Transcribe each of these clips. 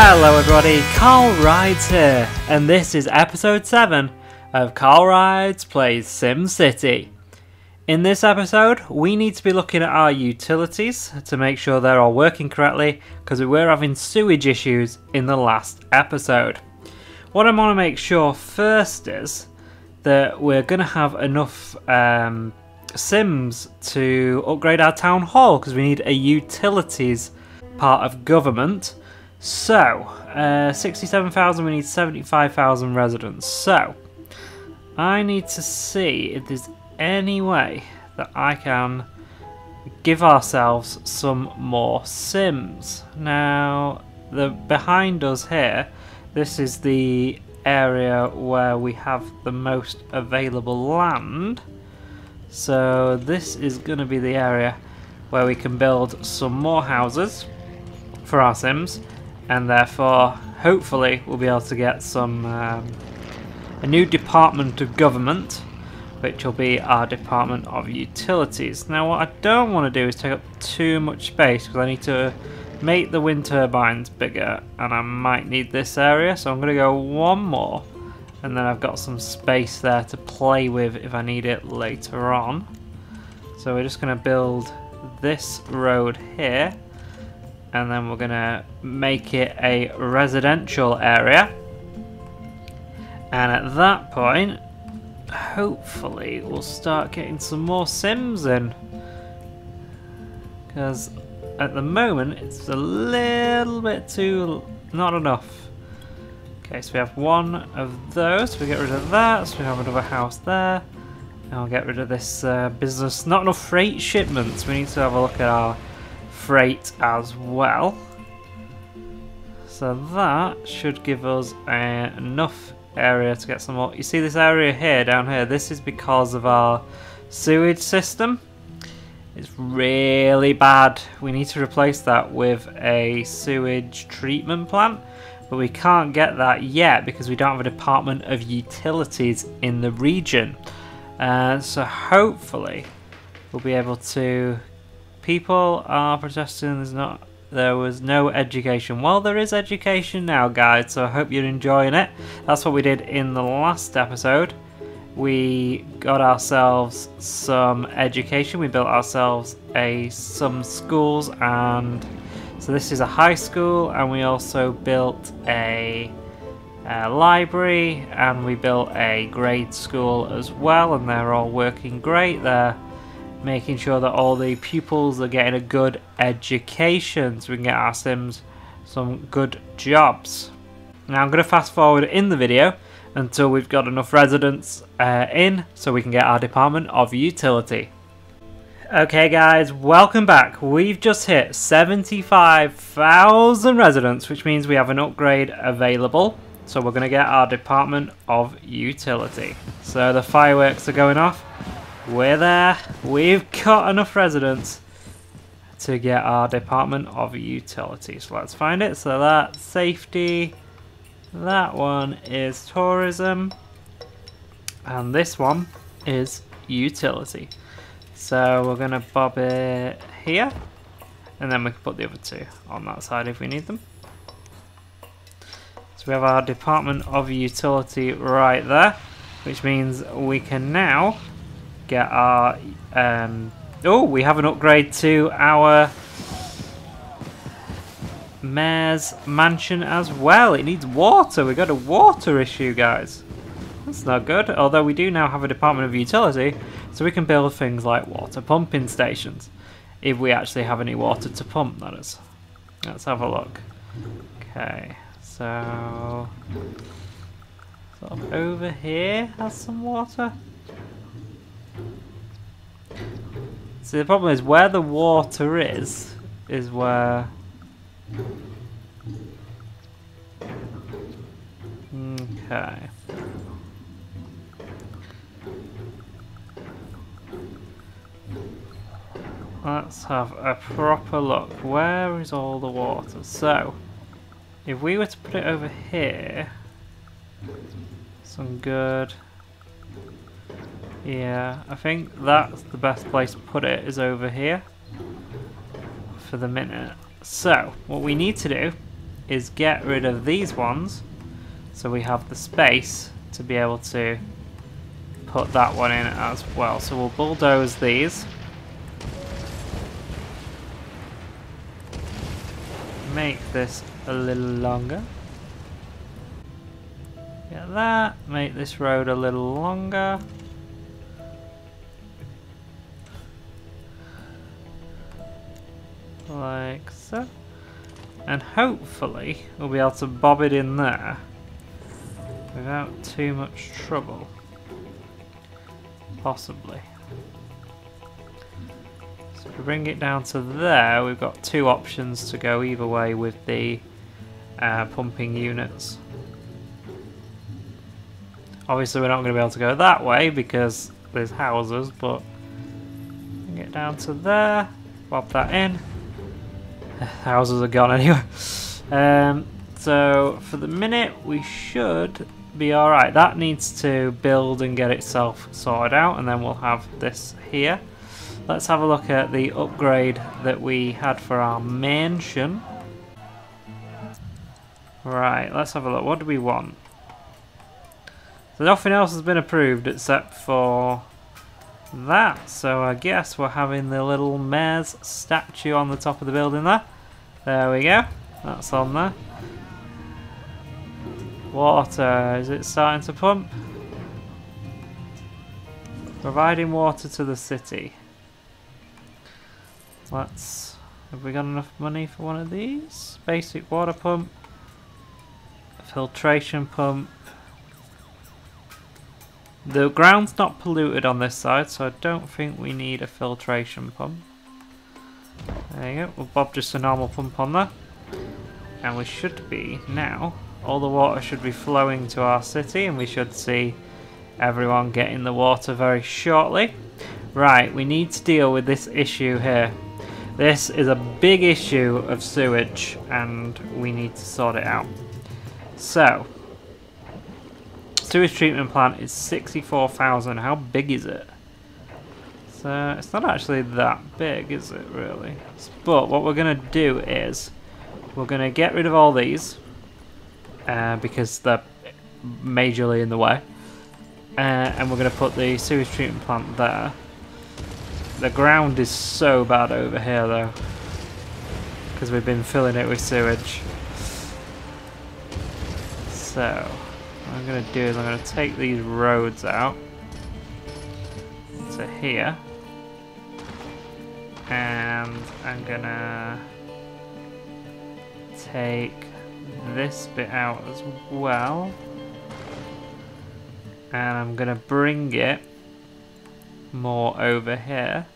Hello everybody, CarlRyds here, and this is episode 7 of CarlRyds Plays SimCity. In this episode, we need to be looking at our utilities to make sure they're all working correctly, because we were having sewage issues in the last episode. What I want to make sure first is that we're going to have enough Sims to upgrade our town hall, because we need a utilities part of government. So, 67,000, we need 75,000 residents. So, I need to see if there's any way that I can give ourselves some more Sims. Now, behind us here, this is the area where we have the most available land. So, this is going to be the area where we can build some more houses for our Sims. And therefore, hopefully, we'll be able to get some a new department of government, which will be our department of utilities. Now, what I don't want to do is take up too much space, because I need to make the wind turbines bigger, and I might need this area. So I'm going to go one more, and then I've got some space there to play with if I need it later on. So we're just going to build this road here. And then we're going to make it a residential area. And at that point, hopefully we'll start getting some more Sims in. Because at the moment, it's a little bit too... not enough. Okay, so we have one of those. We get rid of that. So we have another house there. And I'll get rid of this business. Not enough freight shipments. We need to have a look at our freight as well. So that should give us enough area to get some more. You see this area here, down here, this is because of our sewage system. It's really bad. We need to replace that with a sewage treatment plant, but we can't get that yet because we don't have a department of utilities in the region. So hopefully we'll be able to... People are protesting there was no education. Well, there is education now, guys, so I hope you're enjoying it. That's what we did in the last episode. We got ourselves some education. We built ourselves some schools, and so this is a high school, and we also built a library, and we built a grade school as well, and they're all working great. They're making sure that all the pupils are getting a good education so we can get our Sims some good jobs. Now I'm going to fast forward in the video until we've got enough residents in so we can get our department of utility. Okay guys, welcome back. We've just hit 75,000 residents, which means we have an upgrade available. So we're going to get our department of utility. So the fireworks are going off. We're there. We've got enough residents to get our department of utilities. So let's find it. So that's safety. That one is tourism. And this one is utility. So we're going to bob it here. And then we can put the other two on that side if we need them. So we have our department of utility right there. Which means we can now... get our oh, we have an upgrade to our mayor's mansion as well. It needs water. We got a water issue, guys. That's not good. Although we do now have a department of utility, so we can build things like water pumping stations if we actually have any water to pump. That is. Let's have a look. Okay, so sort of over here has some water. See, the problem is where the water is where... Okay. Let's have a proper look. Where is all the water? So, if we were to put it over here, some good... Yeah, I think that's the best place to put it, is over here for the minute. So, what we need to do is get rid of these ones so we have the space to be able to put that one in as well. So we'll bulldoze these. Make this a little longer. Get that. Make this road a little longer. Like so. And hopefully we'll be able to bob it in there without too much trouble. Possibly. So if we bring it down to there, we've got two options to go either way with the pumping units. Obviously we're not going to be able to go that way because there's houses, but bring it down to there, bob that in. Houses are gone anyway. So for the minute we should be alright. That needs to build and get itself sorted out, and then we'll have this here. Let's have a look at the upgrade that we had for our mansion. Right, let's have a look. What do we want? So nothing else has been approved except for that, so I guess we're having the little mayor's statue on the top of the building there. There we go, that's on there. Water, is it starting to pump? Providing water to the city. Have we got enough money for one of these? Basic water pump, filtration pump. The ground's not polluted on this side, so I don't think we need a filtration pump. There you go, we'll bob just a normal pump on there. And we should be now, all the water should be flowing to our city, and we should see everyone getting the water very shortly. Right, we need to deal with this issue here. This is a big issue of sewage, and we need to sort it out. So, sewage treatment plant is 64,000. How big is it? So it's not actually that big, is it really? But what we're going to do is we're going to get rid of all these because they're majorly in the way, and we're going to put the sewage treatment plant there. The ground is so bad over here though, because we've been filling it with sewage. So what I'm going to do is I'm going to take these roads out to here, and I'm going to take this bit out as well, and I'm going to bring it more over here,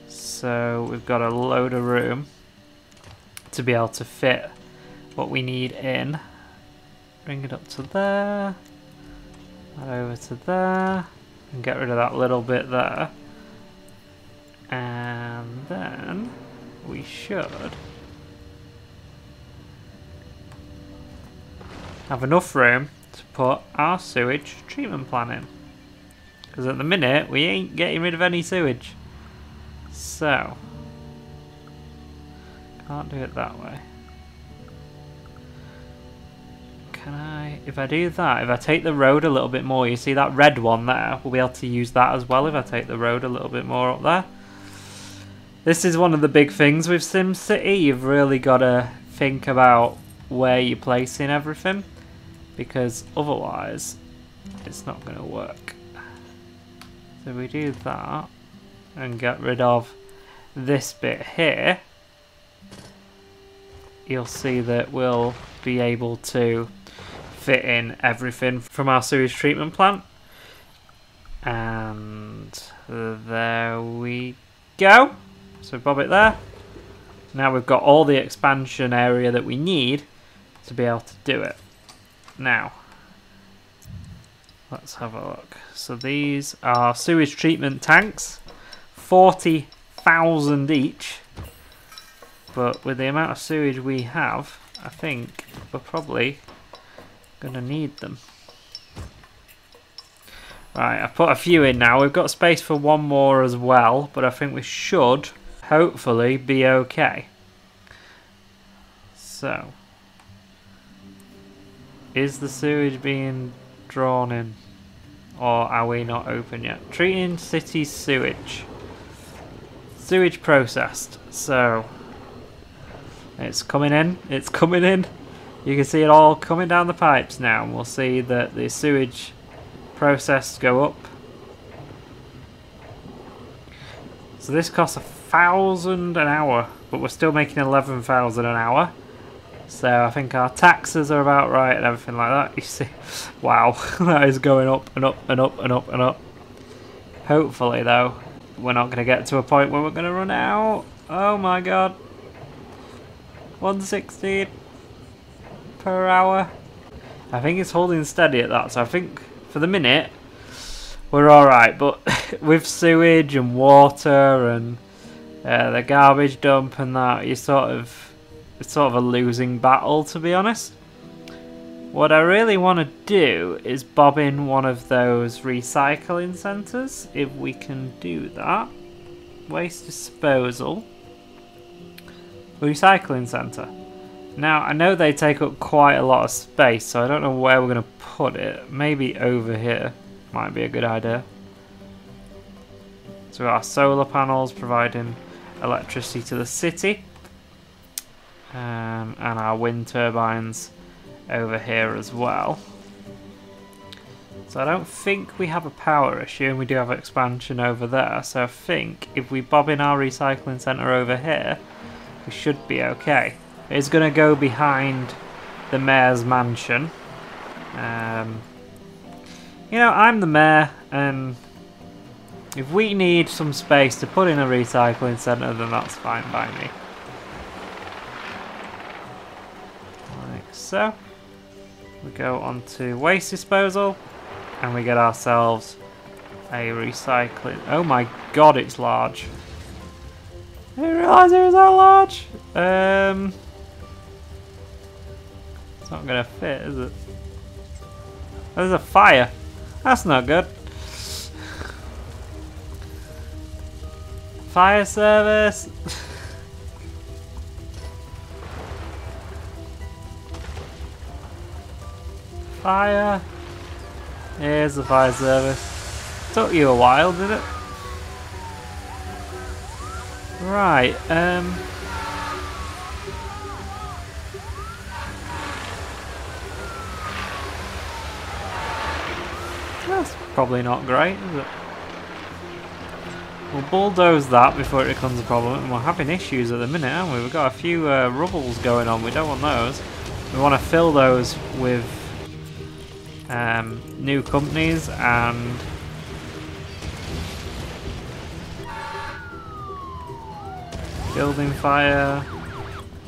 so we've got a load of room to be able to fit what we need in. Bring it up to there, that over to there, and get rid of that little bit there, and then we should have enough room to put our sewage treatment plant in. Because at the minute, we ain't getting rid of any sewage. So, can't do it that way. Can I, if I do that, if I take the road a little bit more, you see that red one there, we'll be able to use that as well if I take the road a little bit more up there. This is one of the big things with SimCity. You've really got to think about where you're placing everything, because otherwise, it's not going to work. So we do that and get rid of this bit here, you'll see that we'll be able to fit in everything from our sewage treatment plant. And there we go. So bob it there. Now we've got all the expansion area that we need to be able to do it. Now, let's have a look. So these are sewage treatment tanks, 40,000 each. But with the amount of sewage we have, I think we're probably going to need them. Right, I've put a few in now. We've got space for one more as well, but I think we should hopefully be okay. So, Is the sewage being drawn in? Or are we not open yet? Treating city sewage. Sewage processed. So, it's coming in. It's coming in. You can see it all coming down the pipes now. And we'll see that the sewage processed go up. So this costs 1,000 an hour. But we're still making 11,000 an hour. So I think our taxes are about right and everything like that. You see, wow, that is going up and up and up and up and up. Hopefully though, we're not going to get to a point where we're going to run out. Oh my god. 160 per hour. I think it's holding steady at that, so I think for the minute we're alright, but with sewage and water and the garbage dump and that, it's sort of a losing battle, to be honest. What I really want to do is bob in one of those recycling centres, if we can do that. Waste disposal. Recycling centre. Now, I know they take up quite a lot of space, so I don't know where we're going to put it. Maybe over here might be a good idea. So our solar panels providing electricity to the city. And our wind turbines over here as well. So I don't think we have a power issue, and we do have expansion over there. So I think if we bob in our recycling centre over here, we should be okay. It's going to go behind the mayor's mansion. You know, I'm the mayor, and if we need some space to put in a recycling centre, then that's fine by me. So, we go on to waste disposal, and we get ourselves a recycling. Oh my god, it's large. I didn't realise it was that large. It's not gonna fit, is it? Oh, there's a fire. That's not good. Fire service. Fire. Here's the fire service. Took you a while, did it? Right, that's probably not great, is it? We'll bulldoze that before it becomes a problem, and we're having issues at the minute, aren't we? We've got a few rubbles going on, we don't want those. We want to fill those with new companies and building fire.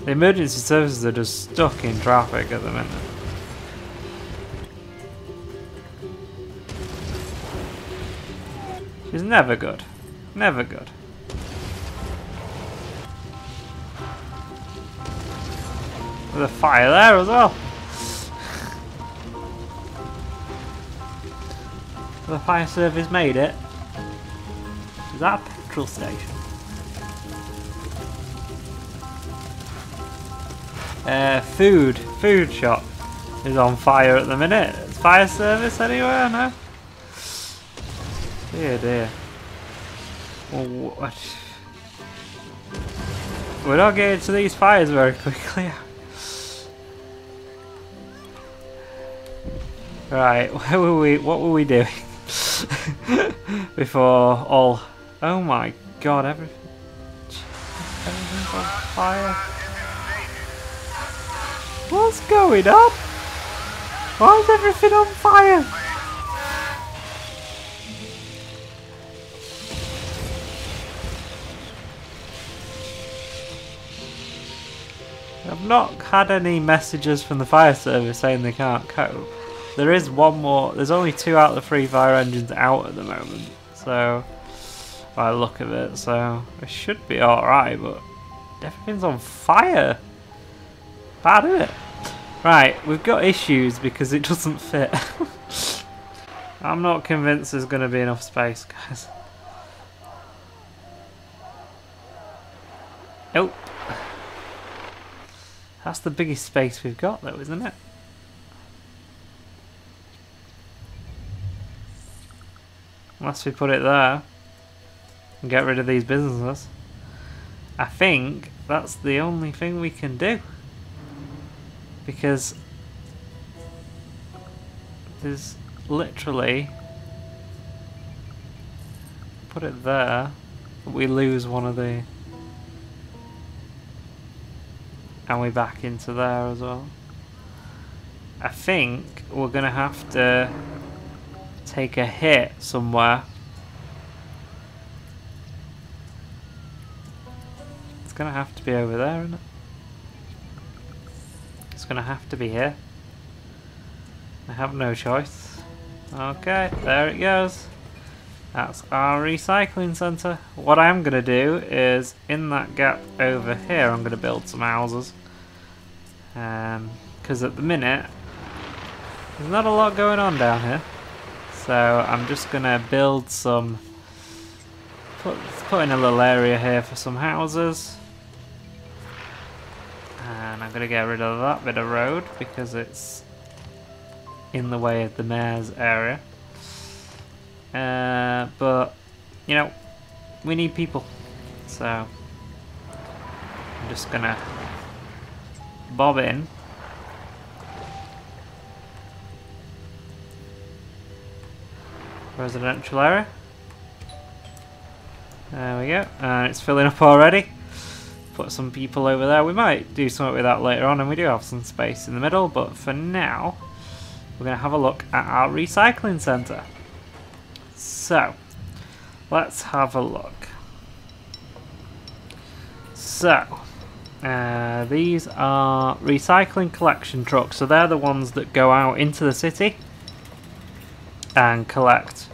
The emergency services are just stuck in traffic at the minute. It's never good. Never good. There's a fire there as well. The fire service made it. Is that a petrol station? Food shop is on fire at the minute. Is fire service anywhere? No? Dear dear. What? We're not getting to these fires very quickly. Right, where were we? What were we doing? Before all... Oh my god, everything's on fire. What's going on? Why is everything on fire? I've not had any messages from the fire service saying they can't cope. There is one more. There's only 2 out of the 3 fire engines out at the moment. So, by the look of it, so it should be alright, but everything's on fire. Bad, isn't it? Right, we've got issues because it doesn't fit. I'm not convinced there's going to be enough space, guys. Nope. That's the biggest space we've got though, isn't it? Unless we put it there and get rid of these businesses. I think that's the only thing we can do. Because there's literally... Put it there, we lose one of the... And we back into there as well. I think we're going to have to take a hit somewhere. It's going to have to be over there, isn't it? It's going to have to be here. I have no choice. Okay, there it goes. That's our recycling centre. What I'm going to do is, in that gap over here, I'm going to build some houses. Because at the minute, there's not a lot going on down here. So I'm just going to build some... Put in a little area here for some houses. And I'm going to get rid of that bit of road because it's in the way of the mayor's area. But, you know, we need people. So I'm just going to bob in. Residential area. There we go. And it's filling up already. Put some people over there. We might do something with that later on, and we do have some space in the middle, but for now we're going to have a look at our recycling centre. So let's have a look. So these are recycling collection trucks, so they're the ones that go out into the city and collect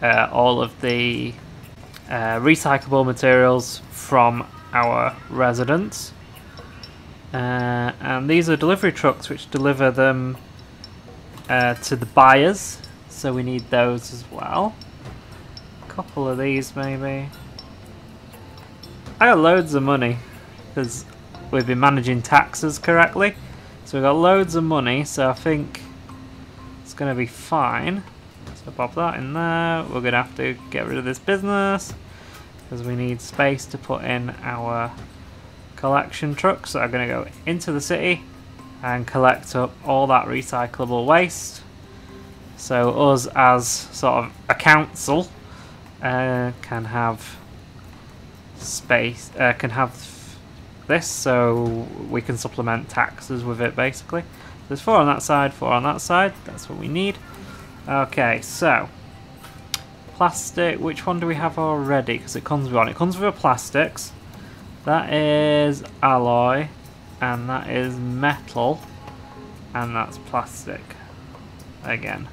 all of the recyclable materials from our residents, and these are delivery trucks which deliver them to the buyers, so we need those as well. A couple of these maybe. I got loads of money because we've been managing taxes correctly, so we've got loads of money, so I think it's going to be fine. So pop that in there. We're going to have to get rid of this business because we need space to put in our collection trucks that are going to go into the city and collect up all that recyclable waste. So us as sort of a council can have space, can have this, so we can supplement taxes with it basically. There's 4 on that side, 4 on that side, that's what we need. Okay, so plastic, which one do we have already? Because it comes with one. It comes with a plastics. That is alloy, and that is metal, and that's plastic again.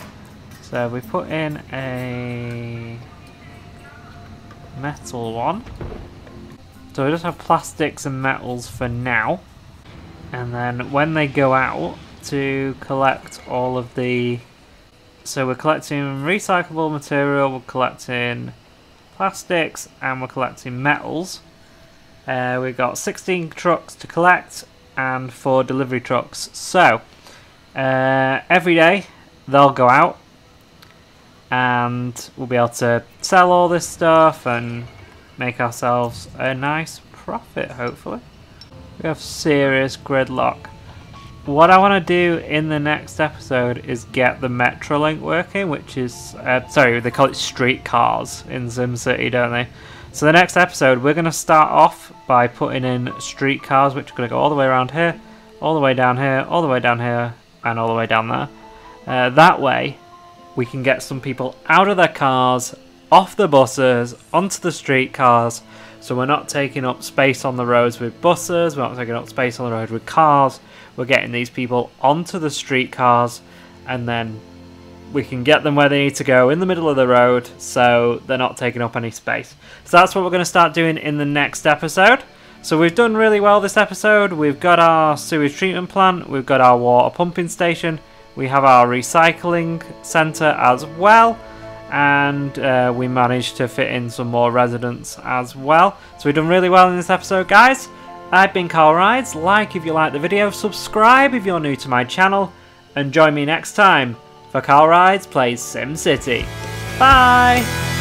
So we put in a metal one. So we just have plastics and metals for now, and then when they go out to collect all of the... So we're collecting recyclable material, we're collecting plastics, and we're collecting metals. We've got 16 trucks to collect and 4 delivery trucks. So every day they'll go out and we'll be able to sell all this stuff and make ourselves a nice profit, hopefully. We have serious gridlock. What I want to do in the next episode is get the Metrolink working, which is, sorry, they call it streetcars in SimCity, don't they? So the next episode, we're going to start off by putting in streetcars, which are going to go all the way around here, all the way down here, all the way down here, and all the way down there. That way, we can get some people out of their cars, off the buses, onto the streetcars, so we're not taking up space on the roads with buses, we're not taking up space on the road with cars. We're getting these people onto the streetcars, and then we can get them where they need to go in the middle of the road, so they're not taking up any space. So that's what we're going to start doing in the next episode. So we've done really well this episode. We've got our sewage treatment plant, we've got our water pumping station, we have our recycling centre as well, and we managed to fit in some more residents as well. So we've done really well in this episode, guys. I've been CarlRyds. Like if you like the video, subscribe if you're new to my channel, and join me next time for CarlRyds Plays SimCity. Bye!